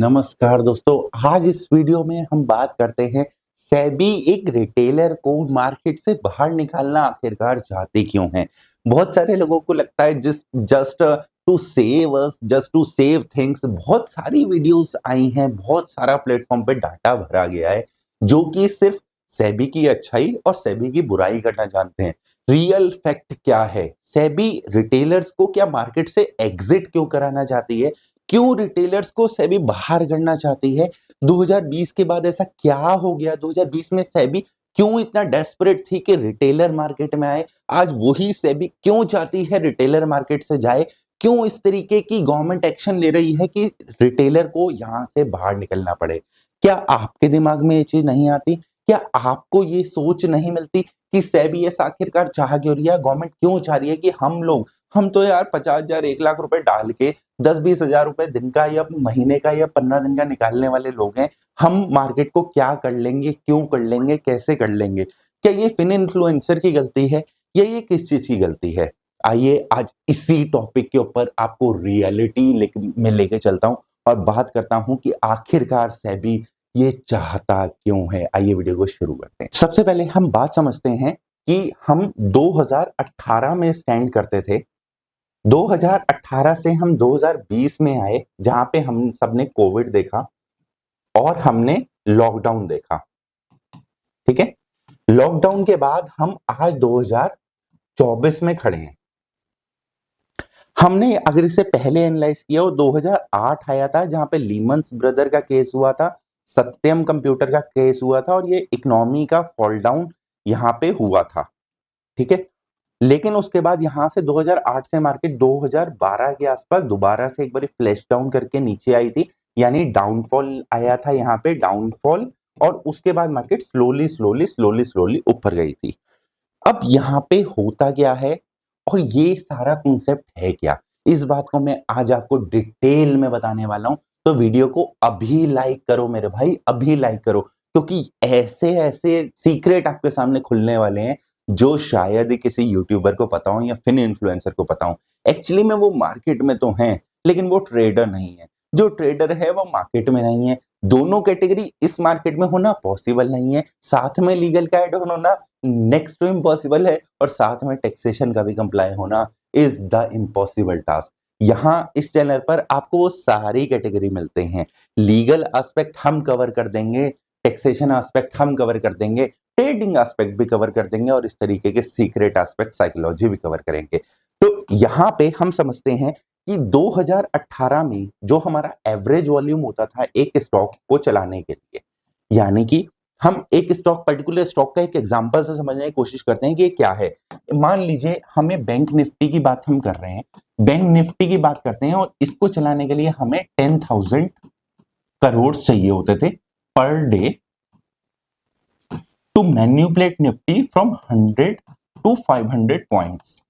नमस्कार दोस्तों, आज इस वीडियो में हम बात करते हैं सेबी एक रिटेलर को मार्केट से बाहर निकालना आखिरकार चाहते क्यों है। बहुत सारे लोगों को लगता है just to save us, just to save things. बहुत सारी वीडियोस आई हैं, बहुत सारा प्लेटफॉर्म पे डाटा भरा गया है जो कि सिर्फ सेबी की अच्छाई और सेबी की बुराई करना जानते हैं। रियल फैक्ट क्या है? सेबी रिटेलर्स को क्या मार्केट से एग्जिट क्यों कराना चाहती है? क्यों रिटेलर्स को सेबी बाहर करना चाहती है? 2020 के बाद ऐसा क्या हो गया? 2020 में सेबी क्यों इतना डेस्परेट थी कि रिटेलर मार्केट में आए? आज वही सेबी क्यों चाहती है रिटेलर मार्केट से जाए? क्यों इस तरीके की गवर्नमेंट एक्शन ले रही है कि रिटेलर को यहां से बाहर निकलना पड़े? क्या आपके दिमाग में ये चीज नहीं आती? क्या आपको ये सोच नहीं मिलती कि सेबी ऐसा आखिरकार चाह क्यों रही है? गवर्नमेंट क्यों चाह रही है कि हम तो यार 50,000 1 लाख रुपए डाल के 10-20 हजार रुपए दिन का या महीने का या 15 दिन का निकालने वाले लोग हैं। हम मार्केट को क्या कर लेंगे, क्यों कर लेंगे, कैसे कर लेंगे? क्या ये फिन इन्फ्लुएंसर की गलती है या ये किस चीज की गलती है? आइए आज इसी टॉपिक के ऊपर आपको रियलिटी में लेके चलता हूं और बात करता हूं कि आखिरकार सेबी ये चाहता क्यों है। आइए वीडियो को शुरू करते हैं। सबसे पहले हम बात समझते हैं कि हम 2018 में स्टैंड करते थे। 2018 से हम 2020 में आए, जहां पे हम सबने कोविड देखा और हमने लॉकडाउन देखा। ठीक है, लॉकडाउन के बाद हम आज 2024 में खड़े हैं। हमने अगर इसे पहले एनालाइज किया, वो 2008 आया था जहां पे लीमन ब्रदर का केस हुआ था, सत्यम कंप्यूटर का केस हुआ था और ये इकोनॉमी का फॉल डाउन यहां पे हुआ था। ठीक है, लेकिन उसके बाद यहां से 2008 से मार्केट 2012 के आसपास दोबारा से एक बार फ्लैश डाउन करके नीचे आई थी, यानी डाउनफॉल आया था यहाँ पे, डाउनफॉल। और उसके बाद market slowly slowly slowly slowly ऊपर गई थी। अब यहाँ पे होता क्या है और ये सारा कॉन्सेप्ट है क्या, इस बात को मैं आज आपको डिटेल में बताने वाला हूं। तो वीडियो को अभी लाइक करो मेरे भाई, अभी लाइक करो, क्योंकि ऐसे ऐसे सीक्रेट आपके सामने खुलने वाले हैं जो शायद ही किसी यूट्यूबर को पता हो या फिन इन्फ्लुएंसर को पता हो। एक्चुअली में वो मार्केट में तो हैं, लेकिन वो ट्रेडर नहीं है। जो ट्रेडर है वो मार्केट में नहीं है। दोनों कैटेगरी इस मार्केट में होना पॉसिबल नहीं है। साथ में लीगल का एड होना नेक्स्ट टू इम्पॉसिबल है और साथ में टैक्सेशन का भी कंप्लाई होना इज द इम्पॉसिबल टास्क। यहाँ इस चैनल पर आपको वो सारी कैटेगरी मिलते हैं। लीगल एस्पेक्ट हम कवर कर देंगे, टैक्सेशन एस्पेक्ट हम कवर कर देंगे, ट्रेडिंग एस्पेक्ट भी कवर कर देंगे और इस तरीके के सीक्रेट एस्पेक्ट साइकोलॉजी भी कवर करेंगे। तो यहाँ पे हम समझते हैं कि 2018 में जो हमारा एवरेज वॉल्यूम होता था एक स्टॉक को चलाने के लिए, यानी कि हम एक स्टॉक, पर्टिकुलर स्टॉक का एक एग्जांपल से समझने की कोशिश करते हैं कि ये क्या है। मान लीजिए हमें बैंक निफ्टी की बात हम कर रहे हैं, बैंक निफ्टी की बात करते हैं और इसको चलाने के लिए हमें 10,000 करोड़ चाहिए होते थे per day to manipulate Nifty from 100 to 500 points.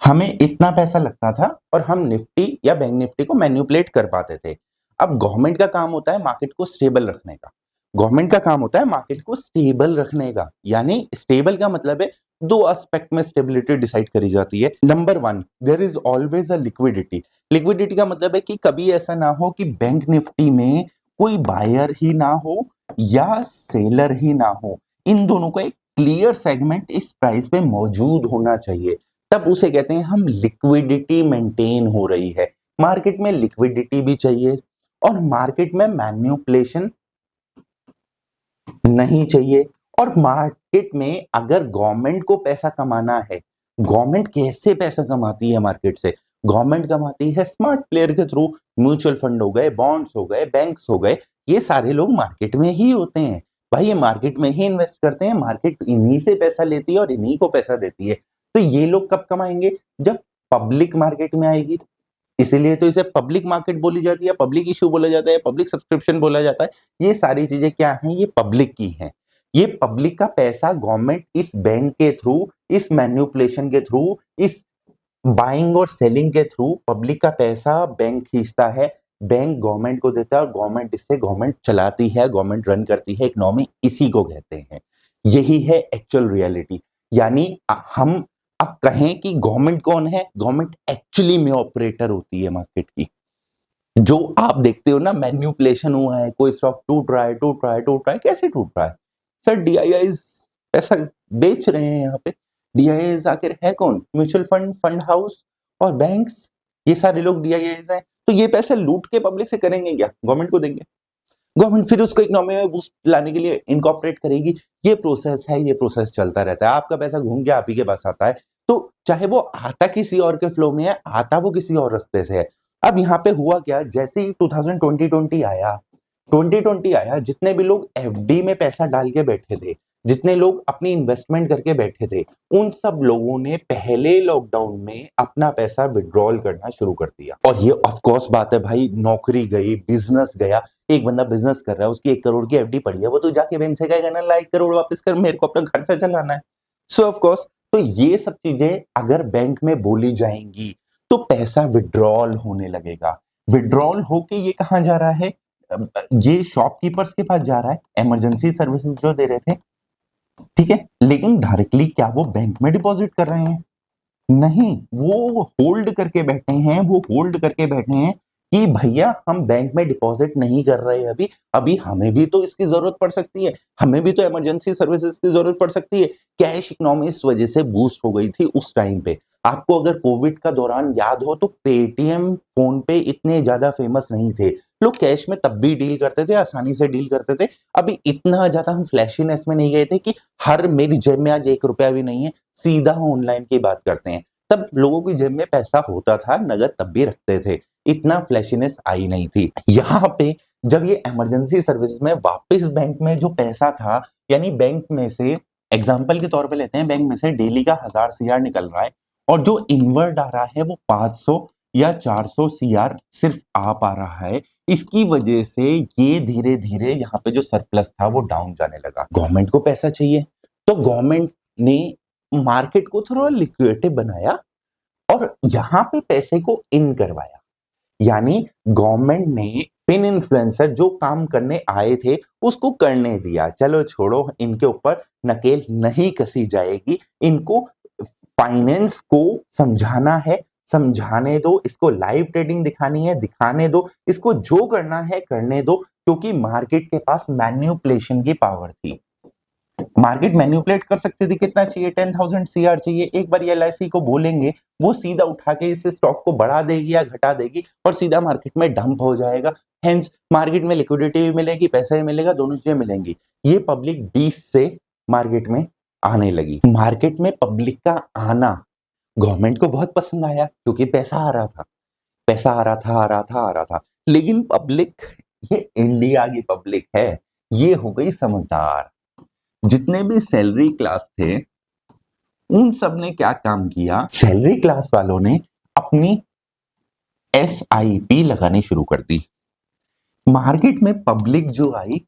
हमें इतना पैसा लगता था और हम निफ्टी या बैंक निफ्टी को मैन्युपुलेट कर पाते थे। अब गवर्नमेंट का काम होता है मार्केट को स्टेबल रखने का। गवर्नमेंट का काम होता है मार्केट को स्टेबल रखने का, यानी स्टेबल का मतलब है दो एस्पेक्ट में स्टेबिलिटी डिसाइड करी जाती है। Number one, there is always a liquidity. Liquidity का मतलब है कि कभी ऐसा ना हो कि बैंक निफ्टी में कोई बायर ही ना हो या सेलर ही ना हो, इन दोनों का एक क्लियर सेगमेंट इस प्राइस पे मौजूद होना चाहिए, तब उसे कहते हैं हम लिक्विडिटी मेंटेन हो रही है। मार्केट में लिक्विडिटी भी चाहिए और मार्केट में मैन्युपुलेशन नहीं चाहिए। और मार्केट में अगर गवर्नमेंट को पैसा कमाना है, गवर्नमेंट कैसे पैसा कमाती है मार्केट से? गवर्नमेंट कमाती है स्मार्ट प्लेयर के थ्रू। म्यूचुअल फंड हो गए, बॉन्ड्स हो गए, बैंक्स हो गए, ये सारे लोग मार्केट में ही होते हैं भाई, ये मार्केट में ही इन्वेस्ट करते हैं। मार्केट इन्हीं से पैसा लेती है और इन्हीं को पैसा देती है। तो ये लोग कब कमाएंगे? जब पब्लिक मार्केट में आएगी। इसीलिए तो इसे पब्लिक मार्केट बोली जाती है, पब्लिक इशू बोला जाता है, पब्लिक सब्सक्रिप्शन बोला जाता है। ये सारी चीजें क्या हैं? ये पब्लिक की हैं। ये पब्लिक का पैसा गवर्नमेंट इस बैंक के थ्रू, इस मैन्युपुलेशन के थ्रू, इस बाइंग और सेलिंग के थ्रू पब्लिक का पैसा बैंक खींचता है, बैंक गवर्नमेंट को देता है और गवर्नमेंट इससे गवर्नमेंट चलाती है, गवर्नमेंट रन करती है इकोनॉमी। इसी को कहते हैं, यही है एक्चुअल रियलिटी। यानी हम अब कहें कि गवर्नमेंट कौन है? गवर्नमेंट एक्चुअली में ऑपरेटर होती है मार्केट की। जो आप देखते हो ना, मैन्युपुलेशन हुआ है, कोई स्टॉक टूट रहा है, टूट रहा है, टूट रहा है, कैसे टूट रहा है? सर डीआईआईज पैसा बेच रहे हैं यहाँ पे। डीआईआईज आखिर है कौन? म्यूचुअल फंड, फंड हाउस और बैंक्स, ये सारे लोग डीआईआईज हैं। तो ये पैसे लूट के पब्लिक से करेंगे क्या? गवर्नमेंट को देंगे। गवर्नमेंट फिर उसको इकोनॉमी में बूस्ट लाने के लिए इनकॉर्पोरेट करेगी। ये प्रोसेस है, ये प्रोसेस चलता रहता है। आपका पैसा घूम के आप ही के पास आता है, तो चाहे वो आता किसी और के फ्लो में है, आता वो किसी और रास्ते से है। अब यहाँ पे हुआ क्या, जैसे ही 2020 आया, 2020 आया, जितने भी लोग एफडी में पैसा डाल के बैठे थे, जितने लोग अपनी इन्वेस्टमेंट करके बैठे थे, उन सब लोगों ने पहले लॉकडाउन में अपना पैसा विड्रॉल करना शुरू कर दिया। और ये ऑफ कोर्स बात है भाई, नौकरी गई, बिजनेस गया। एक बंदा बिजनेस कर रहा है, उसकी 1 करोड़ की एफडी पड़ी है, वो तो जाके बैंक से कहेगा ना, ला 1 करोड़ वापस कर, मेरे को अपना खर्चा चलाना है। सो ऑफ कोर्स, तो ये सब चीजें अगर बैंक में बोली जाएंगी तो पैसा विड्रॉल होने लगेगा। विड्रॉल होके ये कहां जा रहा है? ये शॉपकीपर्स के पास जा रहा है, इमरजेंसी सर्विसेज जो दे रहे थे, ठीक है। लेकिन डायरेक्टली क्या वो बैंक में डिपॉजिट कर रहे हैं? नहीं, वो होल्ड करके बैठे हैं, वो होल्ड करके बैठे हैं कि भैया हम बैंक में डिपॉजिट नहीं कर रहे अभी, अभी हमें भी तो इसकी जरूरत पड़ सकती है, हमें भी तो इमरजेंसी सर्विसेज की जरूरत पड़ सकती है। कैश इकोनॉमी इस वजह से बूस्ट हो गई थी उस टाइम पे। आपको अगर कोविड का दौरान याद हो तो पेटीएम, फोन पे इतने ज्यादा फेमस नहीं थे। लोग कैश में तब भी डील करते थे, आसानी से डील करते थे। अभी इतना ज्यादा हम फ्लैशीनेस में नहीं गए थे कि हर मेरी जेब में आज 1 रुपया भी नहीं है, सीधा ऑनलाइन की बात करते हैं। तब लोगों की जेब में पैसा होता था, नगद तब भी रखते थे, इतना फ्लैशीनेस आई नहीं थी। यहाँ पे जब ये इमरजेंसी सर्विस में वापस बैंक में जो पैसा था, यानी बैंक में से, एग्जांपल के तौर पे लेते हैं, बैंक में से डेली का 1000 सीआर निकल रहा है और जो इनवर्ड आ रहा है वो 500 या 400 सीआर सिर्फ आ पा रहा है। इसकी वजह से ये धीरे धीरे यहाँ पे जो सरप्लस था वो डाउन जाने लगा। गवर्नमेंट को पैसा चाहिए, तो गवर्नमेंट ने मार्केट को थोड़ा लिक्विडेटिव बनाया और यहां पे पैसे को इन करवाया। यानी गवर्नमेंट ने पिन इन्फ्लुएंसर जो काम करने आए थे उसको करने दिया। चलो छोड़ो, इनके ऊपर नकेल नहीं कसी जाएगी, इनको फाइनेंस को समझाना है, समझाने दो, इसको लाइव ट्रेडिंग दिखानी है, दिखाने दो, इसको जो करना है करने दो, क्योंकि मार्केट के पास मैन्युपुलेशन की पावर थी। मार्केट मैन्युपुलेट कर सकती थी। कितना चाहिए? 10,000 सीआर चाहिए। एक बार एलआईसी को बोलेंगे, वो सीधा उठा के इस स्टॉक को बढ़ा देगी या घटा देगी और सीधा मार्केट में डंप हो जाएगा। हेंस मार्केट में लिक्विडिटी भी मिलेगी, पैसा भी मिलेगा, दोनों चीजें मिलेंगी। ये पब्लिक 20 से मार्केट में आने लगी। मार्केट में पब्लिक का आना गवर्नमेंट को बहुत पसंद आया, क्योंकि पैसा आ रहा था, पैसा आ रहा था, आ रहा था, आ रहा था। लेकिन पब्लिक, ये इंडिया की पब्लिक है, ये हो गई समझदार। जितने भी सैलरी क्लास थे उन सब ने क्या काम किया? सैलरी क्लास वालों ने अपनी एसआईपी लगानी शुरू कर दी। मार्केट में पब्लिक जो आई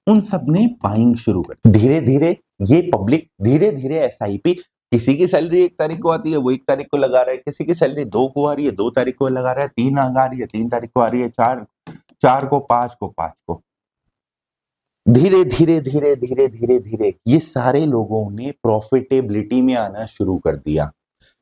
उन सब ने बाइंग शुरू कर दी। धीरे धीरे ये पब्लिक धीरे धीरे एसआईपी, किसी की सैलरी 1 तारीख को आती है वो 1 तारीख को लगा रहा है, किसी की सैलरी 2 को आ रही है 2 तारीख को लगा रहा है, 3 आ रही है 3 तारीख को आ रही है, 4 को, 5 को, 5 को। धीरे धीरे धीरे धीरे धीरे धीरे ये सारे लोगों ने प्रॉफिटेबिलिटी में आना शुरू कर दिया।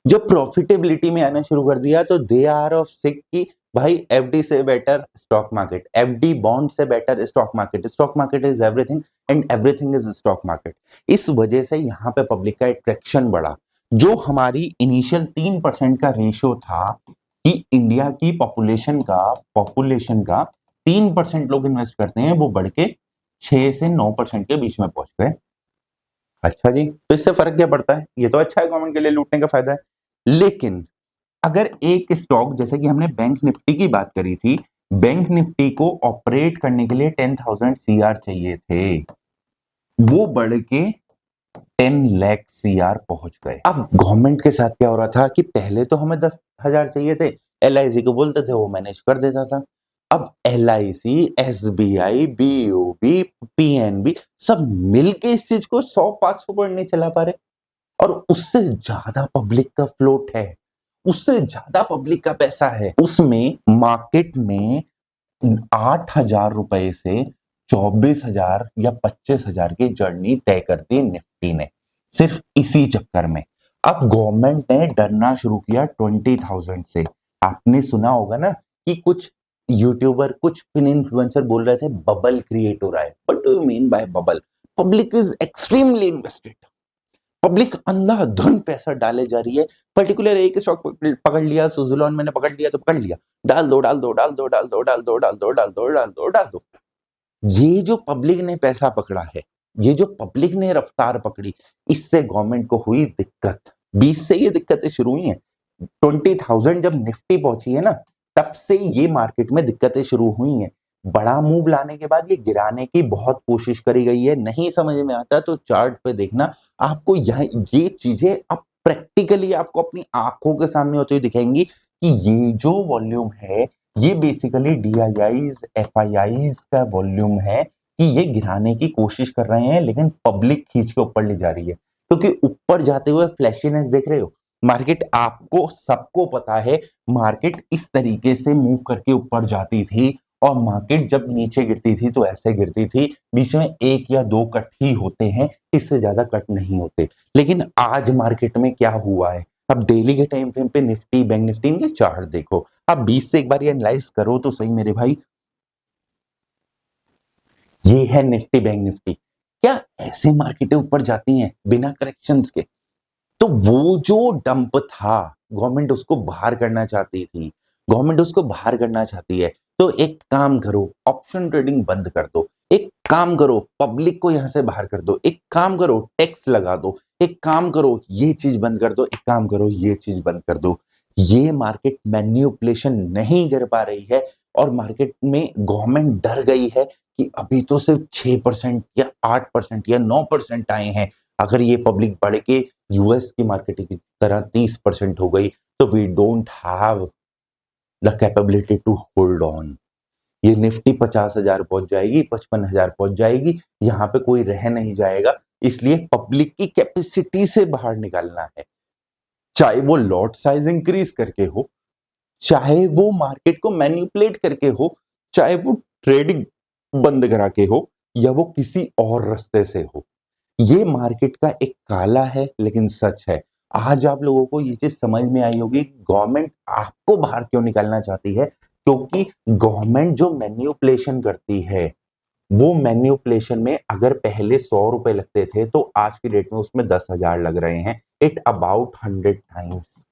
जब प्रॉफिटेबिलिटी में आना शुरू कर दिया तो दे आर ऑफ सिक की भाई एफडी से better stock market, FD bond से better stock market, stock market is everything and everything is stock market. इस वजह से यहाँ पे पब्लिक का अट्रैक्शन बढ़ा। जो हमारी इनिशियल 3% का रेशो था कि इंडिया की पॉपुलेशन का 3% लोग इन्वेस्ट करते हैं, वो बढ़ के 6 से 9% के बीच में पहुंच गए। अच्छा जी, तो इससे फर्क क्या पड़ता है? ये तो अच्छा है, गवर्नमेंट के लिए लूटने का फायदा है। लेकिन अगर एक स्टॉक, जैसे कि हमने बैंक निफ्टी की बात करी थी, बैंक निफ्टी को ऑपरेट करने के लिए 10,000 सीआर चाहिए थे, वो बढ़ के 10 लाख सीआर पहुंच गए। अब गवर्नमेंट के साथ क्या हो रहा था कि पहले तो हमें 10,000 चाहिए थे, एलआईसी को बोलते थे, वो मैनेज कर देता था। अब एलआईसी, एसबीआई, बीओबी, पीएनबी सब मिलके इस चीज को 100-500 पॉइंट नहीं चला पा रहे, और उससे ज्यादा पब्लिक का फ्लोट है, उससे ज्यादा पब्लिक का पैसा है। उसमें मार्केट में 8,000 रुपए से 24,000 या 25,000 की जर्नी तय कर दी निफ्टी ने, सिर्फ इसी चक्कर में। अब गवर्नमेंट ने डरना शुरू किया 20,000 से। आपने सुना होगा ना कि कुछ यूट्यूबर, कुछ फिन इन्फ्लुएंसर बोल रहे थे बबल क्रिएट हो रहा है। What do you mean by bubble? Public is extremely invested. Public अंधाधुन पैसा डाले जा रही है। पर्टिकुलर एक स्टॉक पकड़ लिया, सुजुलॉन मैंने पकड़ लिया तो पकड़ लिया, डाल दो डाल दो डाल दो डाल दो डाल दो डाल दो डाल दो डाल दो डाल दो। ये जो पब्लिक ने पैसा पकड़ा है, ये जो पब्लिक ने रफ्तार पकड़ी, इससे गवर्नमेंट को हुई दिक्कत। 20 से ये दिक्कतें शुरू हुई हैं। 20,000 जब निफ्टी पहुंची है ना, तब से ये मार्केट में दिक्कतें शुरू हुई हैं। बड़ा मूव लाने के बाद ये गिराने की बहुत कोशिश करी गई है। नहीं समझ में आता तो चार्ट पे देखना, आपको ये चीजें अब प्रैक्टिकली आपको अपनी आंखों के सामने होती हुई दिखेंगी कि ये जो वॉल्यूम है, ये बेसिकली DIIs, FIIs का वॉल्यूम है कि ये गिराने की कोशिश कर रहे हैं, लेकिन पब्लिक खींच के ऊपर ले जा रही है। क्योंकि ऊपर जाते हुए फ्लैशीनेस देख रहे हो, मार्केट आपको सबको पता है, मार्केट इस तरीके से मूव करके ऊपर जाती थी और मार्केट जब नीचे गिरती थी तो ऐसे गिरती थी, बीच में 1 या 2 कट ही होते हैं, इससे ज्यादा कट नहीं होते। लेकिन आज मार्केट में क्या हुआ है, अब डेली के टाइम फ्रेम पे निफ्टी, बैंक निफ्टी, इनके चार्ट देखो, आप 20 से एक बार ये एनालाइज करो तो सही मेरे भाई। ये है निफ्टी, बैंक निफ्टी। क्या ऐसे मार्केटें ऊपर जाती हैं बिना करेक्शंस के? तो वो जो डंप था, गवर्नमेंट उसको बाहर करना चाहती थी, गवर्नमेंट उसको बाहर करना चाहती है। तो एक काम करो, ऑप्शन ट्रेडिंग बंद कर दो, एक काम करो, पब्लिक को यहां से बाहर कर दो, एक काम करो, टैक्स लगा दो, एक काम करो, ये चीज बंद कर दो, एक काम करो, ये चीज बंद कर दो। ये मार्केट मैन्युपुलेशन नहीं कर पा रही है और मार्केट में गवर्नमेंट डर गई है कि अभी तो सिर्फ 6% या 8% या 9% आए हैं, अगर ये पब्लिक बढ़ के यूएस की मार्केट की तरह 30% हो गई तो we don't have the capability to hold on. ये निफ्टी 50,000 पहुंच जाएगी, 55,000 पहुंच जाएगी, यहां पे कोई रह नहीं जाएगा। इसलिए पब्लिक की कैपेसिटी से बाहर निकालना है, चाहे वो लॉट साइज इंक्रीज करके हो, चाहे वो मार्केट को मैनिपुलेट करके हो, चाहे वो ट्रेडिंग बंद करा के हो, या वो किसी और रास्ते से हो। ये मार्केट का एक काला है लेकिन सच है। आज आप लोगों को ये चीज समझ में आई होगी, गवर्नमेंट आपको बाहर क्यों निकालना चाहती है, क्योंकि गवर्नमेंट जो मैन्युपुलेशन करती है, वो मैन्युपुलेशन में अगर पहले 100 रुपए लगते थे तो आज की डेट में उसमें 10,000 लग रहे हैं। It about 100 times.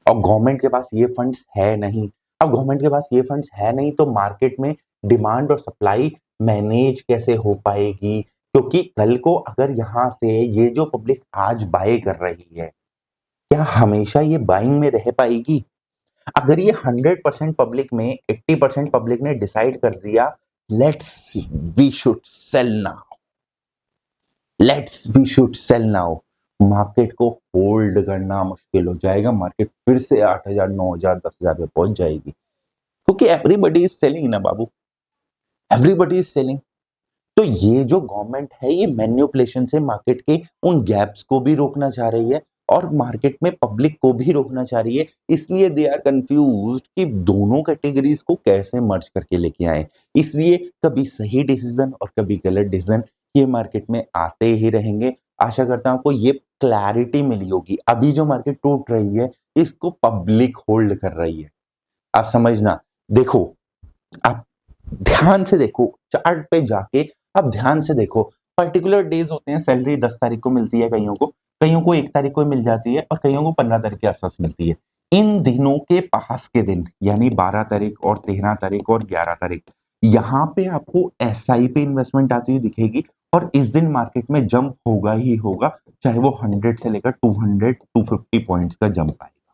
और गवर्नमेंट के पास ये फंड्स है नहीं। अब गवर्नमेंट के पास ये फंड्स है नहीं तो मार्केट में डिमांड और सप्लाई मैनेज कैसे हो पाएगी? क्योंकि कल को अगर यहां से ये जो पब्लिक आज बाय कर रही है, क्या हमेशा ये बाइंग में रह पाएगी? अगर ये 100% पब्लिक में 80% पब्लिक ने डिसाइड कर दिया let's we should sell now, let's we should sell now, market को होल्ड करना मुश्किल हो जाएगा। मार्केट फिर से 8,000, 9,000, 10,000 पे पहुंच जाएगी, क्योंकि एवरीबडी इज सेलिंग ना बाबू, एवरीबडी इज सेलिंग। तो ये जो गवर्नमेंट है, ये मैन्युपुलेशन से मार्केट के उन गैप्स को भी रोकना चाह रही है और मार्केट में पब्लिक को भी रोकना चाह रही है। इसलिए दे आर कंफ्यूज्ड कि दोनों कैटेगरीज को कैसे मर्ज करके लेके आए। इसलिए कभी सही डिसीजन और कभी गलत डिसीजन ये मार्केट में आते ही रहेंगे। आशा करता हूं आपको ये क्लैरिटी मिली होगी। अभी जो मार्केट टूट रही है, इसको पब्लिक होल्ड कर रही है। आप समझना, देखो, आप ध्यान से देखो चार्ट पे जाके, आप ध्यान से देखो। पर्टिकुलर डेज होते हैं, सैलरी 10 तारीख को मिलती है कईयों को 1 तारीख को मिल जाती है और कईयों को 15 तारीख के आसपास मिलती है। इन दिनों के पास के दिन यानी 12 तारीख और 13 तारीख और 11 तारीख, यहाँ पे आपको SIP इन्वेस्टमेंट आती हुई दिखेगी और इस दिन मार्केट में जंप होगा ही होगा, चाहे वो 100 से लेकर 200 250 पॉइंट्स का जंप आएगा।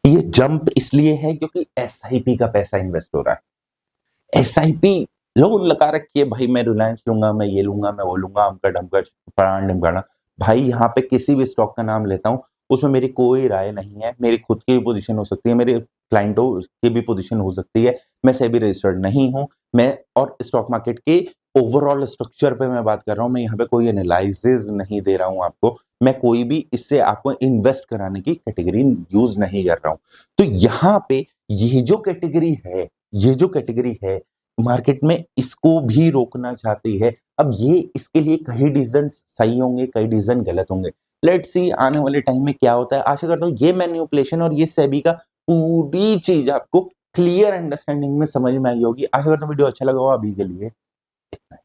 ये जंप इसलिए है क्योंकि SIP का पैसा इन्वेस्ट हो रहा है। SIP लोन लगा रखी है, भाई मैं रिलायंस लूंगा, मैं ये लूंगा, मैं वो लूंगा, अमका ढमका फलाना ढिमकाना। भाई यहाँ पे किसी भी स्टॉक का नाम लेता हूँ, उसमें मेरी कोई राय नहीं है। मेरी खुद की भी पोजीशन हो सकती है, मेरे क्लाइंटों की भी पोजीशन हो सकती है। मैं सेबी रजिस्टर्ड नहीं हूँ, मैं और स्टॉक मार्केट के ओवरऑल स्ट्रक्चर पे मैं बात कर रहा हूँ। मैं यहाँ पे कोई एनालिसिस नहीं दे रहा हूँ आपको, मैं कोई भी इससे आपको इन्वेस्ट कराने की कैटेगरी यूज नहीं कर रहा हूँ। तो यहाँ पे ये जो कैटेगरी है मार्केट में, इसको भी रोकना चाहती है। अब ये इसके लिए कई डिसीजन सही होंगे, कई डिसीजन गलत होंगे। लेट्स सी आने वाले टाइम में क्या होता है। आशा करता हूँ ये मैन्युपुलेशन और ये सेबी का पूरी चीज आपको क्लियर अंडरस्टैंडिंग में समझ में आई होगी। आशा करता हूँ वीडियो अच्छा लगा हो। अभी के लिए इतना ही।